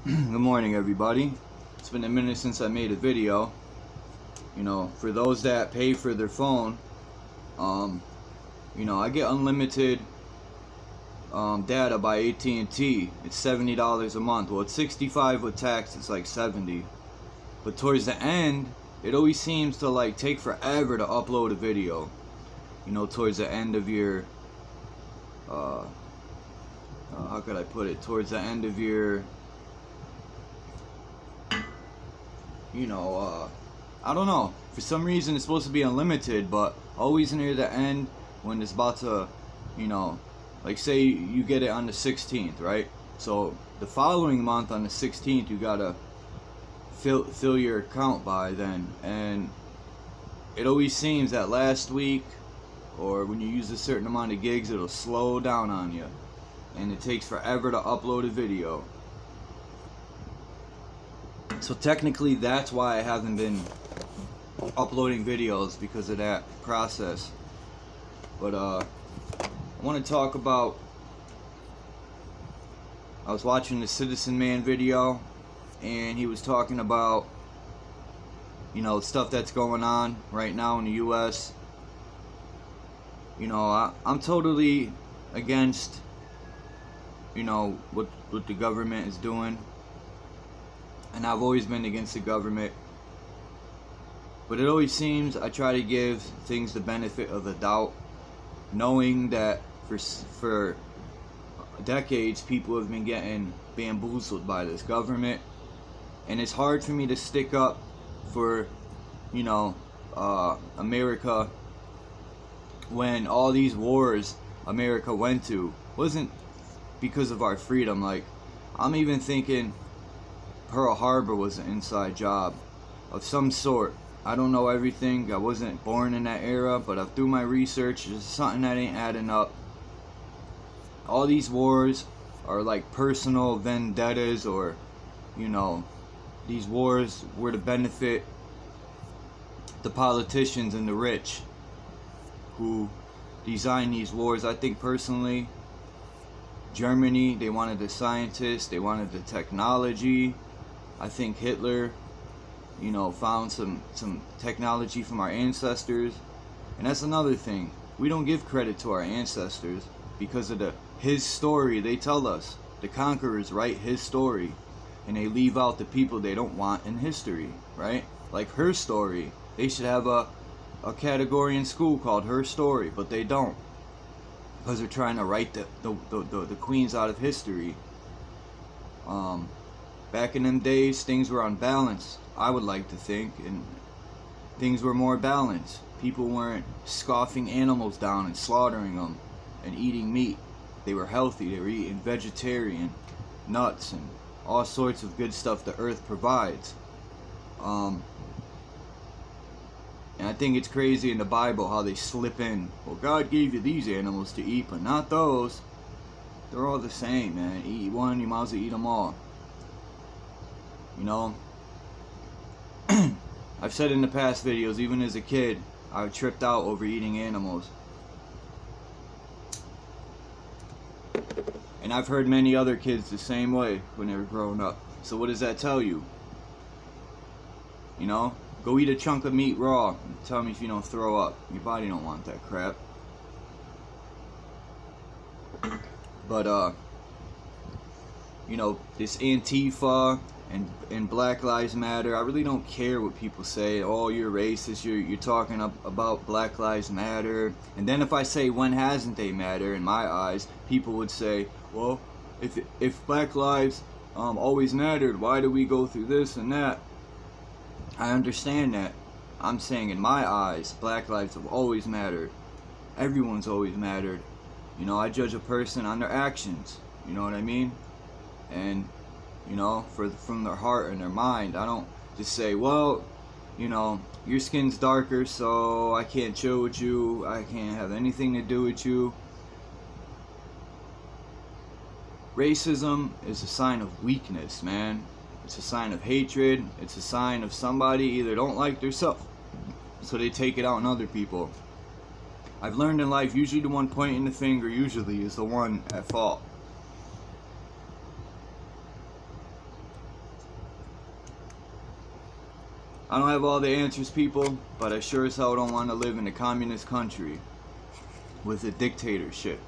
Good morning, everybody. It's been a minute since I made a video. For those that pay for their phone, I get unlimited data by AT&T. It's $70 a month. Well, it's $65 with tax. It's like $70. But towards the end, it always seems to like take forever to upload a video. Towards the end of your how could I put it? Towards the end of your I don't know. For some reason, it's supposed to be unlimited, but always near the end when it's about to, like say you get it on the 16th, right? So the following month on the 16th, you gotta fill your account by then, and it always seems that last week or when you use a certain amount of gigs, it'll slow down on you, and it takes forever to upload a video. So technically that's why I haven't been uploading videos, because of that process. But I want to talk about, I was watching the Citizen Man video, and he was talking about stuff that's going on right now in the US. I'm totally against what the government is doing, and I've always been against the government, but it always seems I try to give things the benefit of the doubt, knowing that for decades people have been getting bamboozled by this government, and it's hard for me to stick up for America when all these wars America went to wasn't because of our freedom. Like, I'm even thinking Pearl Harbor was an inside job of some sort. I don't know everything. I wasn't born in that era, but I've through my research, there's something that ain't adding up. All these wars are like personal vendettas, or these wars were to benefit the politicians and the rich who designed these wars. I think personally, Germany, they wanted the scientists, they wanted the technology. I think Hitler, found some technology from our ancestors. And that's another thing. We don't give credit to our ancestors because of his story. They tell us the conquerors write his story, and they leave out the people they don't want in history, right? Like her story. They should have a category in school called her story, but they don't, because they're trying to write the queens out of history. Back in them days, things were unbalanced, I would like to think, and things were more balanced. People weren't scoffing animals down and slaughtering them and eating meat. They were healthy. They were eating vegetarian, nuts, and all sorts of good stuff the earth provides. And I think it's crazy in the Bible how they slip in, well, God gave you these animals to eat, but not those. They're all the same, man. Eat one, you might as well eat them all. I've said in the past videos, even as a kid, I tripped out over eating animals. And I've heard many other kids the same way when they were growing up. So what does that tell you? Go eat a chunk of meat raw and tell me if you don't throw up. Your body don't want that crap. But this Antifa and Black Lives Matter, I really don't care what people say. Oh, you're racist, you're talking about Black Lives Matter. And then if I say, when hasn't they matter, in my eyes, people would say, well, if Black Lives always mattered, why do we go through this and that? I understand that. I'm saying in my eyes, Black lives have always mattered. Everyone's always mattered. I judge a person on their actions. You know what I mean? And from their heart and their mind. I don't just say, well, your skin's darker, so I can't chill with you. I can't have anything to do with you. Racism is a sign of weakness, man. It's a sign of hatred. It's a sign of somebody either don't like themselves, so they take it out on other people. I've learned in life, usually the one pointing the finger usually is the one at fault. I don't have all the answers, people, but I sure as hell don't want to live in a communist country with a dictatorship.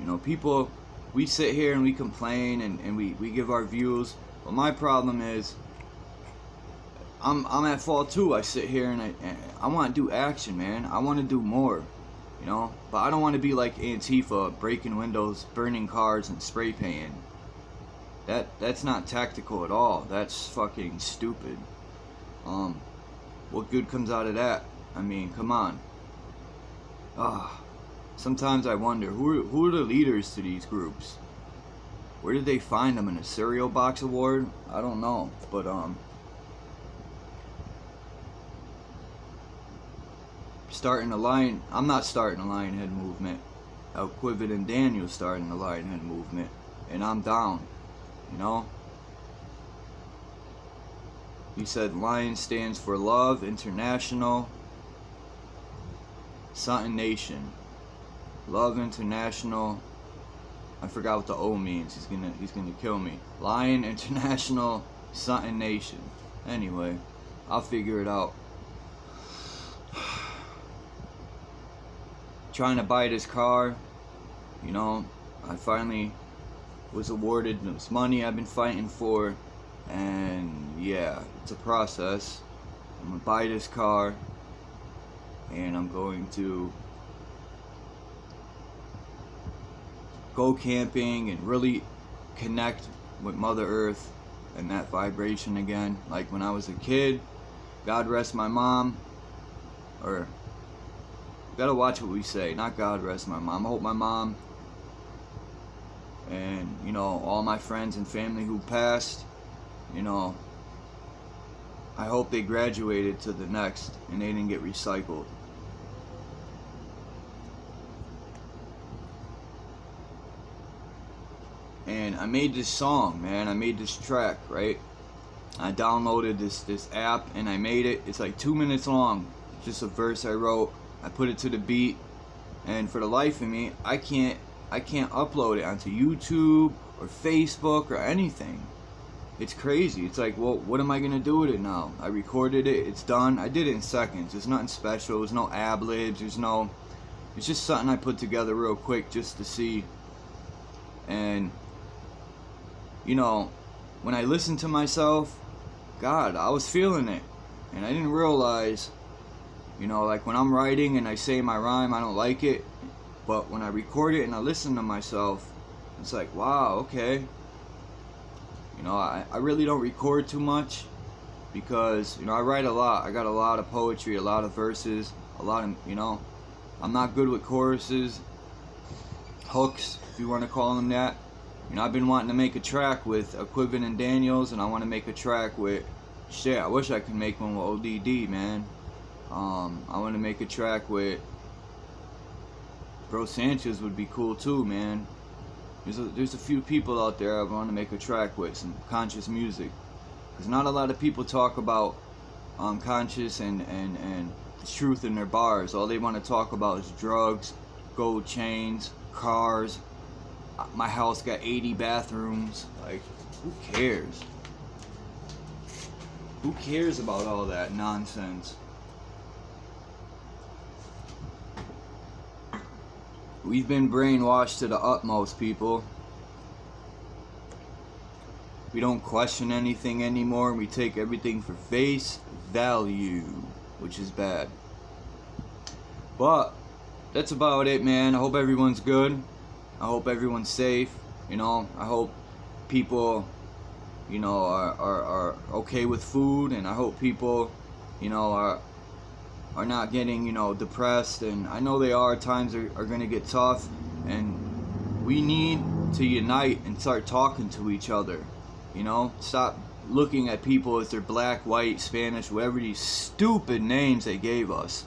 You know, people, we sit here and we complain and we give our views, but my problem is I'm at fault too. I sit here and I want to do action, man. I want to do more, you know, but I don't want to be like Antifa, breaking windows, burning cars, and spray painting. That's not tactical at all. That's fucking stupid. What good comes out of that? I mean, come on. Sometimes I wonder who are the leaders to these groups. Where did they find them, in a cereal box award? I don't know, but starting a lion. I'm not starting a Lionhead movement. Quivet and Daniel starting the Lionhead movement, and I'm down. You know, he said Lion stands for Love International Something Nation. Love International. I forgot what the O means. He's gonna kill me. Lion International Something Nation. Anyway, I'll figure it out. Trying to buy this car. You know, I finally was awarded this money I've been fighting for, and yeah, it's a process. I'm gonna buy this car, and I'm going to go camping and really connect with Mother Earth and that vibration again, like when I was a kid. God rest my mom, or gotta watch what we say, not God rest my mom. I hope my mom and, you know, all my friends and family who passed, you know, I hope they graduated to the next and they didn't get recycled. And I made this song, man. I made this track, right? I downloaded this app and I made it. It's like 2 minutes long. It's just a verse I wrote. I put it to the beat, and for the life of me, I can't upload it onto YouTube or Facebook or anything. It's crazy. It's like, well, what am I gonna do with it now? I recorded it, it's done. I did it in seconds. There's nothing special. There's no ad-libs. It's just something I put together real quick just to see. And you know, when I listened to myself, God, I was feeling it, and I didn't realize, you know, like when I'm writing and I say my rhyme, I don't like it. But when I record it and I listen to myself, it's like, wow, okay. You know, I really don't record too much because, you know, I write a lot. I got a lot of poetry, a lot of verses, a lot of, you know, I'm not good with choruses, hooks, if you want to call them that. You know, I've been wanting to make a track with Quivet and Daniels, and I want to make a track with, shit, I wish I could make one with ODD, man. I want to make a track with Bro Sanchez, would be cool too, man. There's a few people out there I want to make a track with, some conscious music, because not a lot of people talk about conscious and the truth in their bars. All they want to talk about is drugs, gold chains, cars. My house got 80 bathrooms. Like, who cares? Who cares about all that nonsense? We've been brainwashed to the utmost, people. We don't question anything anymore. We take everything for face value, which is bad. But that's about it, man. I hope everyone's good. I hope everyone's safe. You know, I hope people, you know, are okay with food, and I hope people, you know, are not getting, you know, depressed. And I know they are. Times are going to get tough, and we need to unite and start talking to each other. You know, stop looking at people as they're black, white, Spanish, whatever these stupid names they gave us.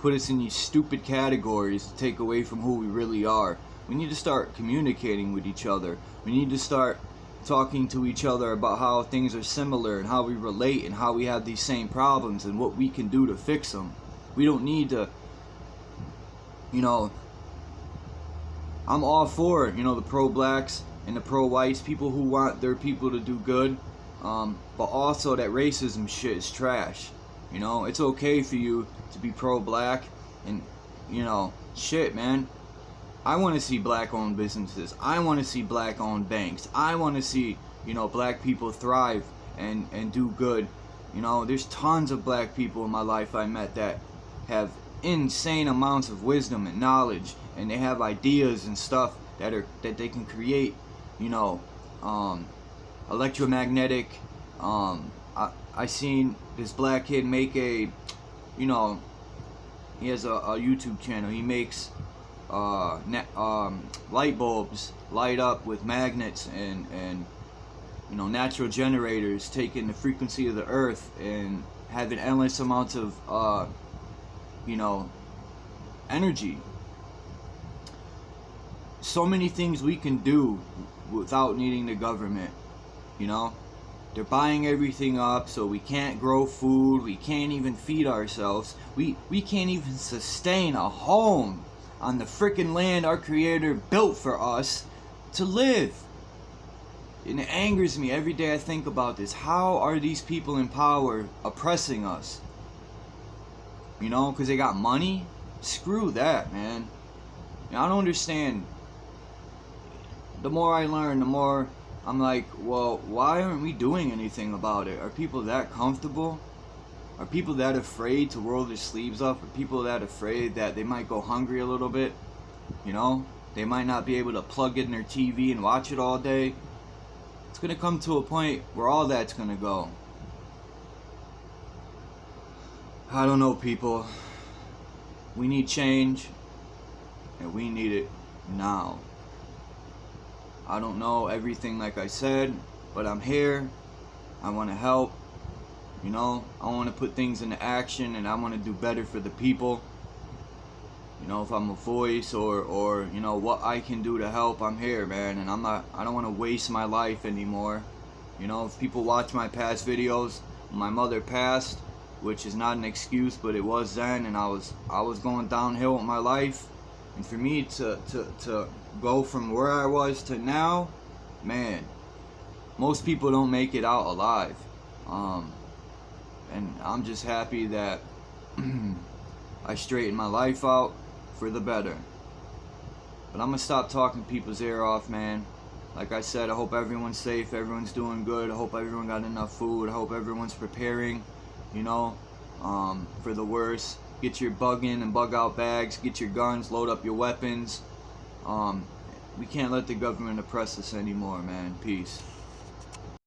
Put us in these stupid categories to take away from who we really are. We need to start communicating with each other. We need to start talking to each other about how things are similar and how we relate and how we have these same problems and what we can do to fix them. We don't need to, you know, I'm all for, you know, the pro-blacks and the pro-whites, people who want their people to do good. but also that racism shit is trash. You know, it's okay for you to be pro-black, and you know, shit, man. I want to see black-owned businesses. I want to see black-owned banks. I want to see, you know, black people thrive and do good. You know, there's tons of black people in my life I met that have insane amounts of wisdom and knowledge, and they have ideas and stuff that they can create. You know, electromagnetic. I seen this black kid make a, you know, he has a YouTube channel. He makes light bulbs light up with magnets and you know, natural generators, taking the frequency of the earth and having endless amounts of you know, energy. So many things we can do without needing the government. You know, they're buying everything up, so we can't grow food, we can't even feed ourselves, we can't even sustain a home on the frickin' land our Creator built for us to live. And it angers me every day I think about this. How are these people in power oppressing us? You know, because they got money? Screw that, man. You know, I don't understand. The more I learn, the more I'm like, well, why aren't we doing anything about it? Are people that comfortable? Are people that afraid to roll their sleeves up? Are people that afraid that they might go hungry a little bit? You know, they might not be able to plug in their TV and watch it all day. It's going to come to a point where all that's going to go. I don't know, people. We need change, and we need it now. I don't know everything, like I said, but I'm here. I want to help. You know, I want to put things into action, and I want to do better for the people. You know, if I'm a voice or you know, what I can do to help, I'm here, man. And I don't want to waste my life anymore. You know, if people watch my past videos, my mother passed, which is not an excuse, but it was then, and I was going downhill with my life. And for me to go from where I was to now, man, most people don't make it out alive. And I'm just happy that I straightened my life out for the better. But I'm gonna stop talking people's ear off, man. Like I said, I hope everyone's safe, everyone's doing good. I hope everyone got enough food. I hope everyone's preparing, you know, for the worst. Get your bug in and bug out bags, get your guns, load up your weapons. We can't let the government oppress us anymore, man. Peace.